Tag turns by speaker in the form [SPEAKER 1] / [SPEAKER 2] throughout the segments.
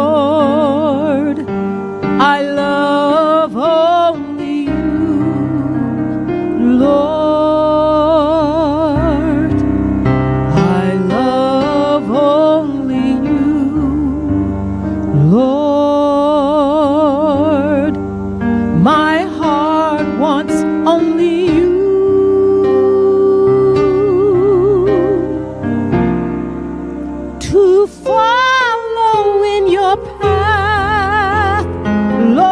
[SPEAKER 1] Lord, I love only you. Lord, I love only you. Lord, my heart wants only you. To follow in your path, Lord,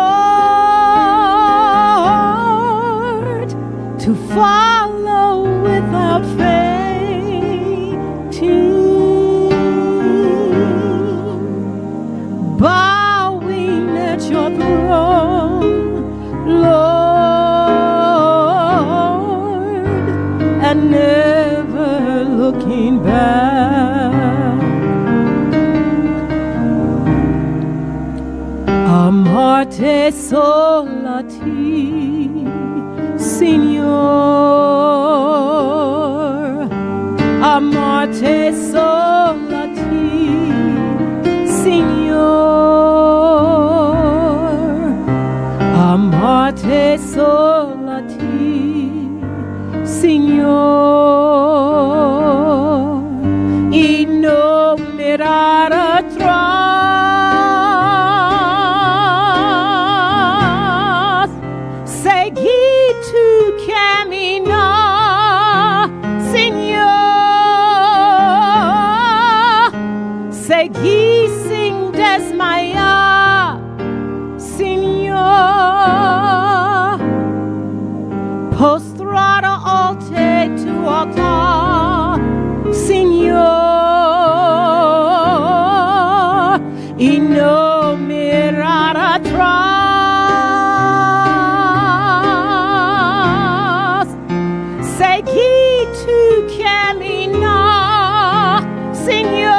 [SPEAKER 1] to follow without fainting, bowing at your throne, Lord, and never looking back. Amarte solati, Signor. Amarte solati, Signor. Amarte solati, Signor. Innumerare seguir tu caminar, Senhor. Seguir sem desmaiar, Senhor. Postrado alte tu altar, Senhor. E não mirar atrás. Seguir tu caminar, Senhor.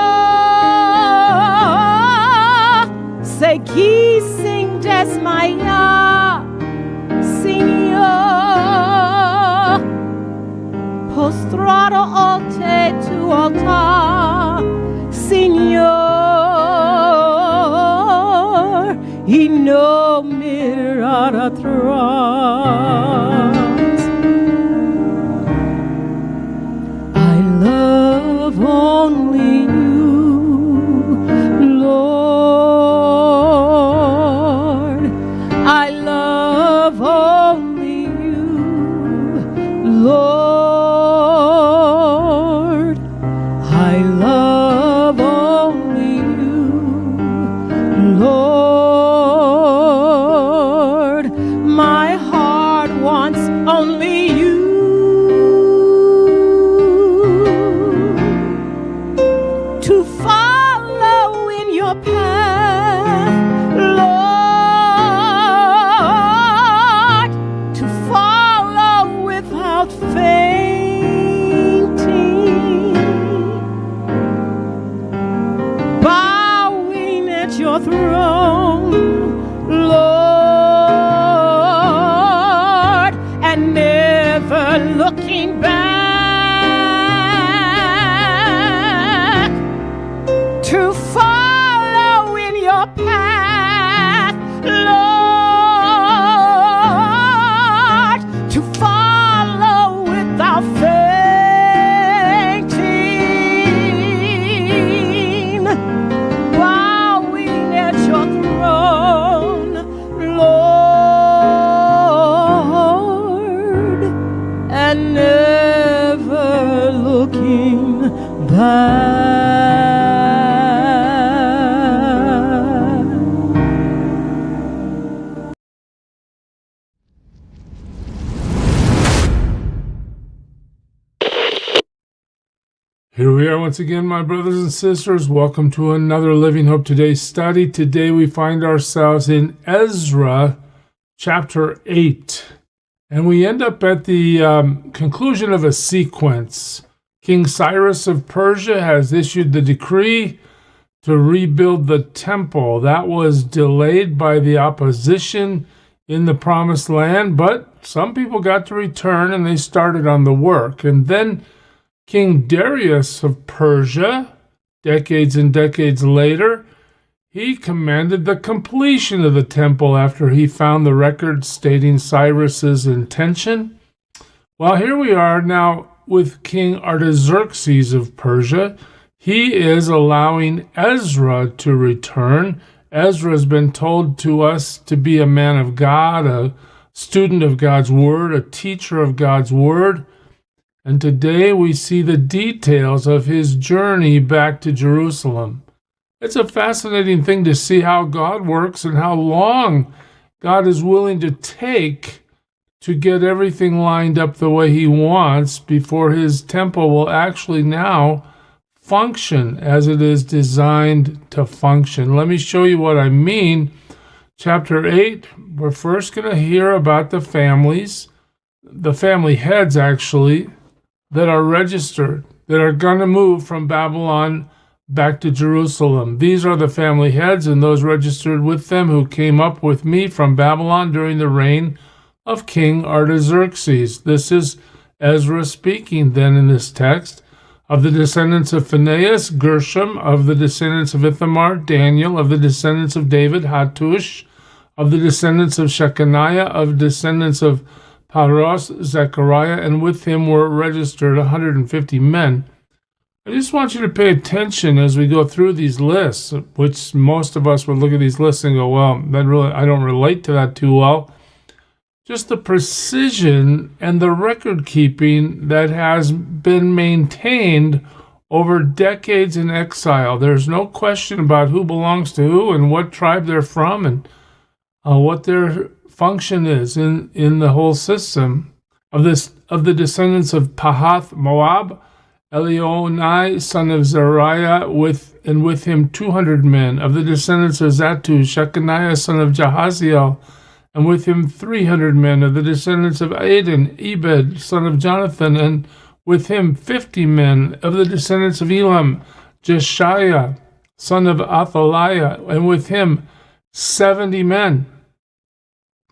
[SPEAKER 1] Seguir sem desmaiar, Senhor. Postrado ante tu altar, Senhor. E não mirar atrás. I love only you, Lord. I love only you, Lord. I love only you, Lord. My heart wants only you. To follow in your path, Lord. To follow without fainting, bowing at your throne, Lord, and never looking back. To follow in your path, Lord, to follow without fainting, bowing at your throne, Lord, and never looking back.
[SPEAKER 2] Here we are once again, my brothers and sisters. Welcome to another Living Hope Today study. Today we find ourselves in Ezra chapter 8. And we end up at the conclusion of a sequence. King Cyrus of Persia has issued the decree to rebuild the temple. That was delayed by the opposition in the Promised Land, but some people got to return and they started on the work. And then King Darius of Persia Decades and decades later, he commanded the completion of the temple after he found the record stating Cyrus's intention. Well, here we are now with King Artaxerxes of Persia. He is allowing Ezra to return. Ezra has been told to us to be a man of God, a student of God's word, a teacher of God's word. And today we see the details of his journey back to Jerusalem. It's a fascinating thing to see how God works and how long God is willing to take to get everything lined up the way he wants before his temple will actually now function as it is designed to function. Let me show you what I mean. Chapter 8, we're first going to hear about the families, the family heads actually, that are registered, that are going to move from Babylon back to Jerusalem. These are the family heads and those registered with them who came up with me from Babylon during the reign of King Artaxerxes. This is Ezra speaking then in this text. Of the descendants of Phinehas, Gershom. Of the descendants of Ithamar, Daniel. Of the descendants of David, Hattush. Of the descendants of Shechaniah. Of descendants of Paros, Zechariah, and with him were registered 150 men. I just want you to pay attention as we go through these lists, which most of us would look at these lists and go, well, I don't relate to that too well. Just the precision and the record keeping that has been maintained over decades in exile. There's no question about who belongs to who and what tribe they're from and what their function is in the whole system. Of the descendants of Pahath Moab, Elionai, son of Zariah, with him 200 men. Of the descendants of Zatu, Shechaniah, son of Jahaziel, and with him 300 men. Of the descendants of Aden, Ebed, son of Jonathan, and with him 50 men. Of the descendants of Elam, Jeshiah, son of Athaliah, and with him 70 men.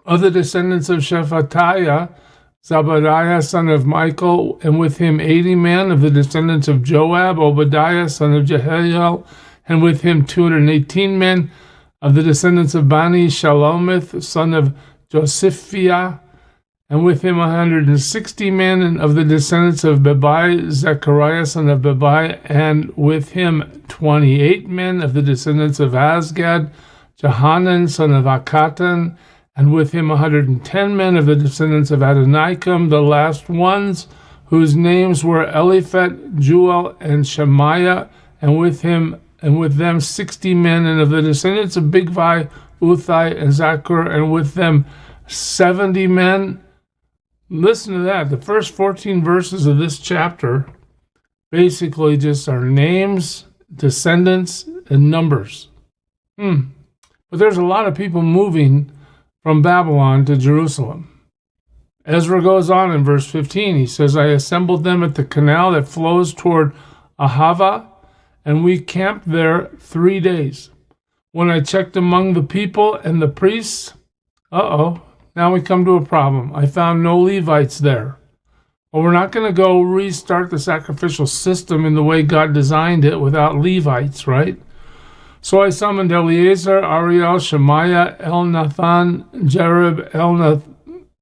[SPEAKER 2] Of the descendants of Shephatiah, Zabadiah, son of Michael, and with him 80 men. Of the descendants of Joab, Obadiah, son of Jehiel, and with him 218 men. Of the descendants of Bani, Shalomith, son of Josiphiah, and with him 160 men. And of the descendants of Bebai, Zechariah, son of Bebai, and with him 28 men. Of the descendants of Azgad, Johanan, son of Akatan, and with him 110 men. Of the descendants of Adonikam, the last ones, whose names were Eliphet, Juel, and Shemaiah, and with them 60 men. And of the descendants of Bigvai, Uthai, and Zakur, and with them 70 men. Listen to that. The first 14 verses of this chapter basically just are names, descendants, and numbers. But there's a lot of people moving from Babylon to Jerusalem. Ezra goes on in verse 15. He says, I assembled them at the canal that flows toward Ahava, and we camped there 3 days. When I checked among the people and the priests, now we come to a problem. I found no Levites there. Well, we're not going to go restart the sacrificial system in the way God designed it without Levites, right? So I summoned Eleazar, Ariel, Shemaiah, Elnathan, Jerib,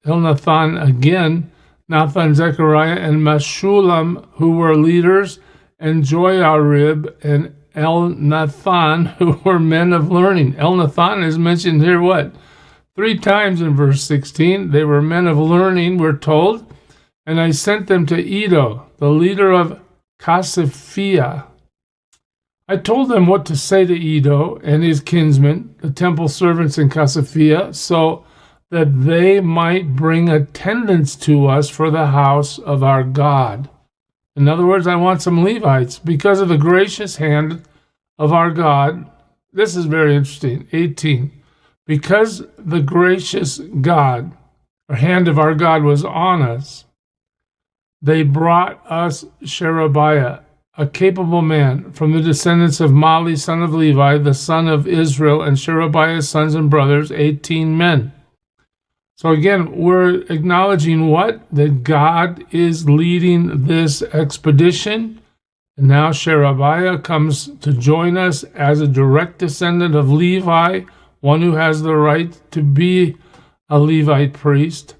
[SPEAKER 2] Elnathan again, Nathan, Zechariah, and Meshulam, who were leaders, and Joiarib and Elnathan, who were men of learning. Elnathan is mentioned here, 3 times in verse 16. They were men of learning, we're told. And I sent them to Iddo, the leader of Cassiphia. I told them what to say to Iddo and his kinsmen, the temple servants in Cassiphia, so that they might bring attendance to us for the house of our God. In other words, I want some Levites because of the gracious hand of our God. This is very interesting. 18. Because the gracious God, or hand of our God, was on us, they brought us Sherebiah, a capable man, from the descendants of Mali, son of Levi, the son of Israel, and Sherebiah's sons and brothers, 18 men. So again, we're acknowledging what? That God is leading this expedition, And now Sherebiah comes to join us as a direct descendant of Levi, one who has the right to be a Levite priest.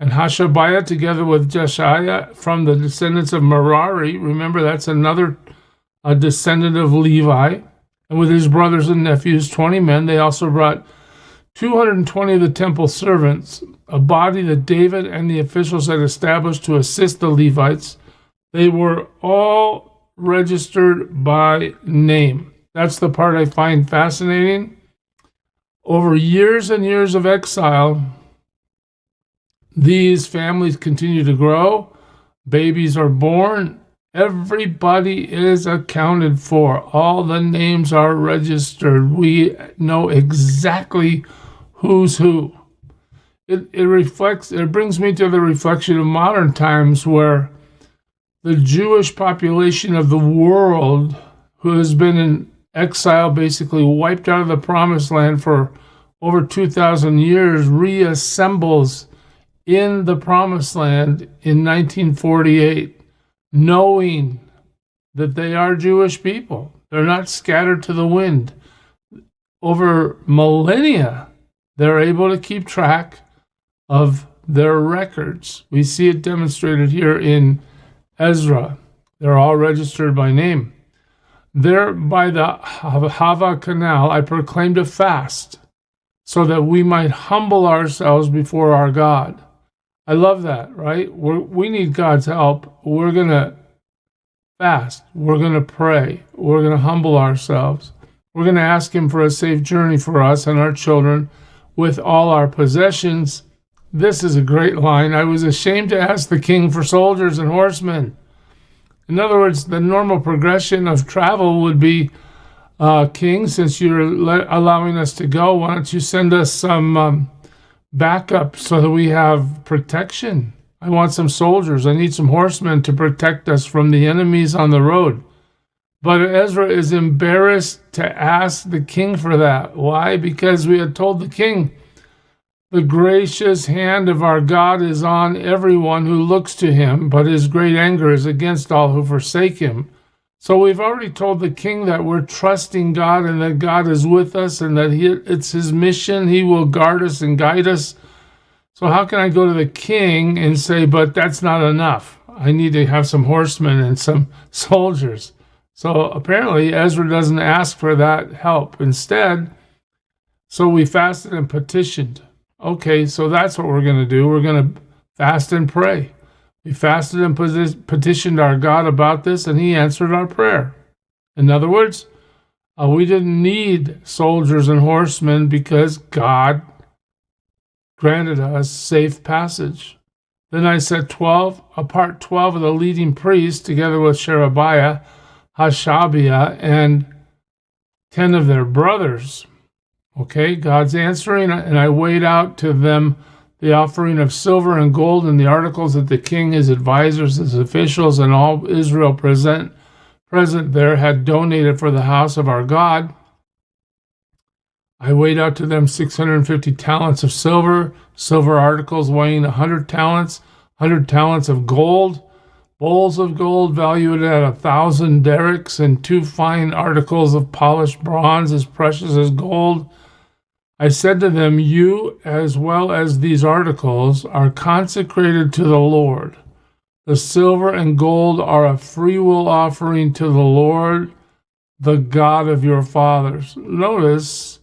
[SPEAKER 2] And Hashabiah, together with Jeshaiah from the descendants of Merari, remember that's another descendant of Levi, and with his brothers and nephews, 20 men. They also brought 220 of the temple servants, a body that David and the officials had established to assist the Levites. They were all registered by name. That's the part I find fascinating. Over years and years of exile, these families continue to grow. Babies are born. Everybody is accounted for. All the names are registered. We know exactly who's who. It brings me to the reflection of modern times where the Jewish population of the world, who has been in exile, basically wiped out of the promised land for over 2,000 years, reassembles in the promised land in 1948, knowing that they are Jewish people. They're not scattered to the wind. Over millennia, they're able to keep track of their records. We see it demonstrated here in Ezra. They're all registered by name. There by the Hava Canal, I proclaimed a fast so that we might humble ourselves before our God. I love that, right? We need God's help. We're going to fast. We're going to pray. We're going to humble ourselves. We're going to ask Him for a safe journey for us and our children with all our possessions. This is a great line. I was ashamed to ask the king for soldiers and horsemen. In other words, the normal progression of travel would be, King, since you're allowing us to go, why don't you send us some backup so that we have protection? I want some soldiers. I need some horsemen to protect us from the enemies on the road. But Ezra is embarrassed to ask the king for that. Why? Because we had told the king, the gracious hand of our God is on everyone who looks to him, but his great anger is against all who forsake him. So we've already told the king that we're trusting God and that God is with us and that it's his mission. He will guard us and guide us. So how can I go to the king and say, but that's not enough? I need to have some horsemen and some soldiers. So apparently Ezra doesn't ask for that help. Instead, so we fasted and petitioned. Okay, so that's what we're going to do. We're going to fast and pray. We fasted and petitioned our God about this, and He answered our prayer. In other words, we didn't need soldiers and horsemen because God granted us safe passage. Then I set 12 of the leading priests, together with Sherebiah, Hashabiah, and 10 of their brothers. Okay, God's answering, and I weighed out to them the offering of silver and gold and the articles that the king, his advisors, his officials, and all Israel present there had donated for the house of our God. I weighed out to them 650 talents of silver articles weighing 100 talents, 100 talents of gold, bowls of gold valued at 1,000 derricks, and 2 fine articles of polished bronze as precious as gold. I said to them, you, as well as these articles, are consecrated to the Lord. The silver and gold are a freewill offering to the Lord, the God of your fathers. Notice,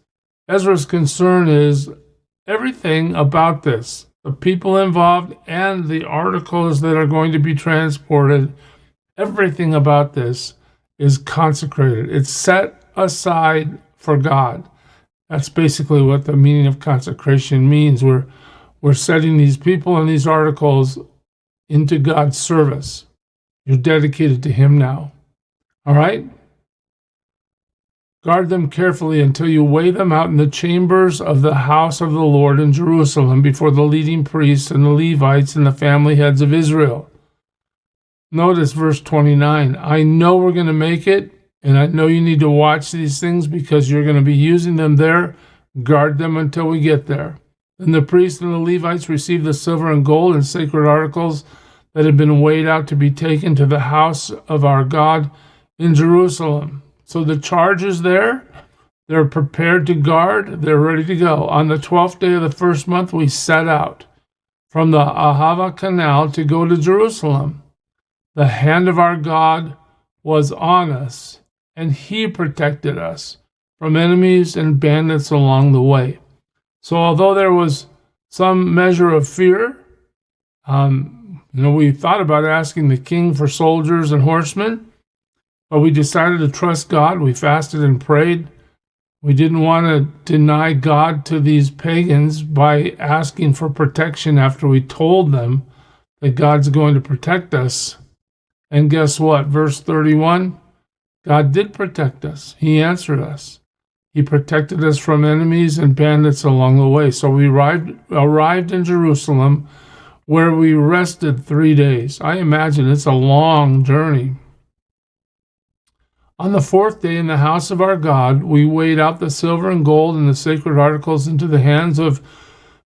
[SPEAKER 2] Ezra's concern is everything about this, the people involved and the articles that are going to be transported, everything about this is consecrated. It's set aside for God. That's basically what the meaning of consecration means. We're setting these people and these articles into God's service. You're dedicated to Him now. All right? Guard them carefully until you weigh them out in the chambers of the house of the Lord in Jerusalem before the leading priests and the Levites and the family heads of Israel. Notice verse 29. I know we're going to make it. And I know you need to watch these things because you're going to be using them there. Guard them until we get there. Then the priests and the Levites received the silver and gold and sacred articles that had been weighed out to be taken to the house of our God in Jerusalem. So the charge is there. They're prepared to guard. They're ready to go. On the 12th day of the first month, we set out from the Ahava Canal to go to Jerusalem. The hand of our God was on us, and he protected us from enemies and bandits along the way. So although there was some measure of fear, we thought about asking the king for soldiers and horsemen, but we decided to trust God. We fasted and prayed. We didn't want to deny God to these pagans by asking for protection after we told them that God's going to protect us. And guess what? Verse 31, God did protect us. He answered us. He protected us from enemies and bandits along the way. So we arrived in Jerusalem, where we rested 3 days. I imagine it's a long journey. On the 4th day, in the house of our God, we weighed out the silver and gold and the sacred articles into the hands of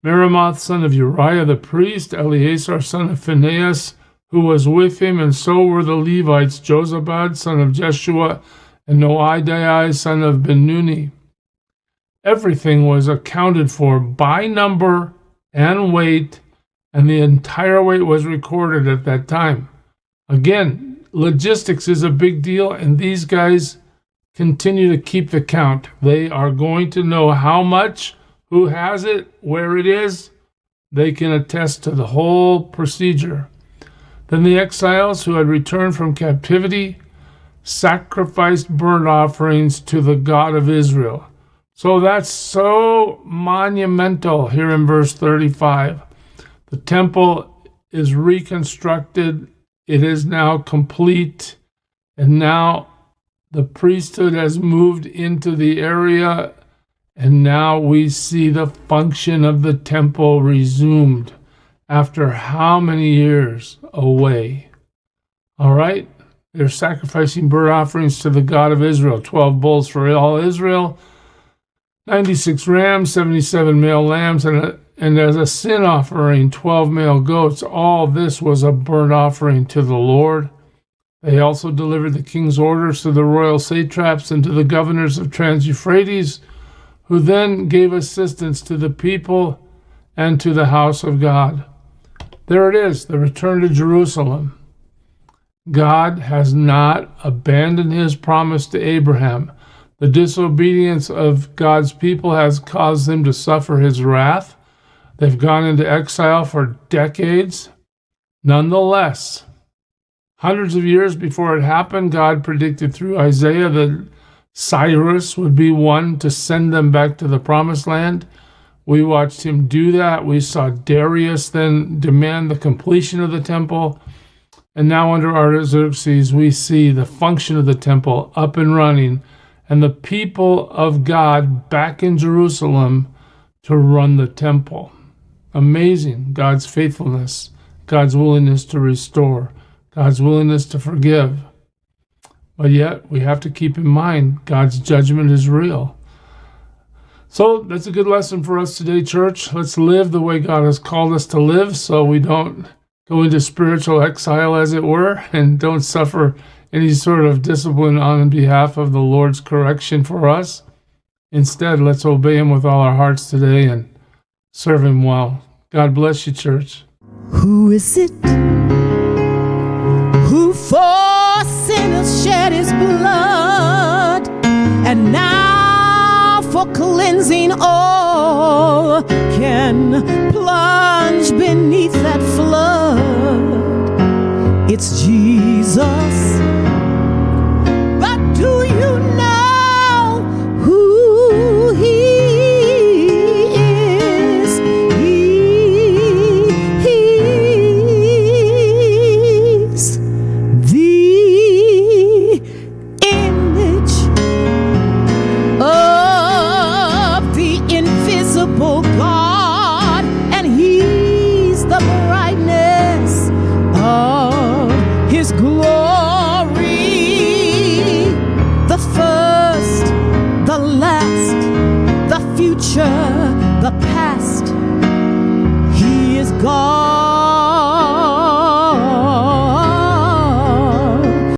[SPEAKER 2] Meremoth, son of Uriah the priest, Eleazar, son of Phinehas, who was with him, and so were the Levites, Jozabad, son of Jeshua, and Noadiah, son of Benuni. Everything was accounted for by number and weight, and the entire weight was recorded at that time. Again, logistics is a big deal, and these guys continue to keep the count. They are going to know how much, who has it, where it is. They can attest to the whole procedure. Then the exiles who had returned from captivity sacrificed burnt offerings to the God of Israel. So that's so monumental here in verse 35. The temple is reconstructed. It is now complete. And now the priesthood has moved into the area. And now we see the function of the temple resumed after how many years away? All right. They're sacrificing burnt offerings to the God of Israel. 12 bulls for all Israel, 96 rams, 77 male lambs, and as a sin offering, 12 male goats. All this was a burnt offering to the Lord. They also delivered the king's orders to the royal satraps and to the governors of Trans-Euphrates, who then gave assistance to the people and to the house of God. There it is, the return to Jerusalem. God has not abandoned his promise to Abraham. The disobedience of God's people has caused them to suffer his wrath. They've gone into exile for decades. Nonetheless, hundreds of years before it happened, God predicted through Isaiah that Cyrus would be one to send them back to the promised land. We watched him do that. We saw Darius then demand the completion of the temple. And now under Artaxerxes, we see the function of the temple up and running, and the people of God back in Jerusalem to run the temple. Amazing, God's faithfulness, God's willingness to restore, God's willingness to forgive. But yet, we have to keep in mind, God's judgment is real. So that's a good lesson for us today, church. Let's live the way God has called us to live so we don't go into spiritual exile, as it were, and don't suffer any sort of discipline on behalf of the Lord's correction for us. Instead, let's obey him with all our hearts today and serve him well. God bless you, church.
[SPEAKER 1] Who is it who for sinners shed his blood, and now for cleansing all can plunge beneath that flood? It's Jesus.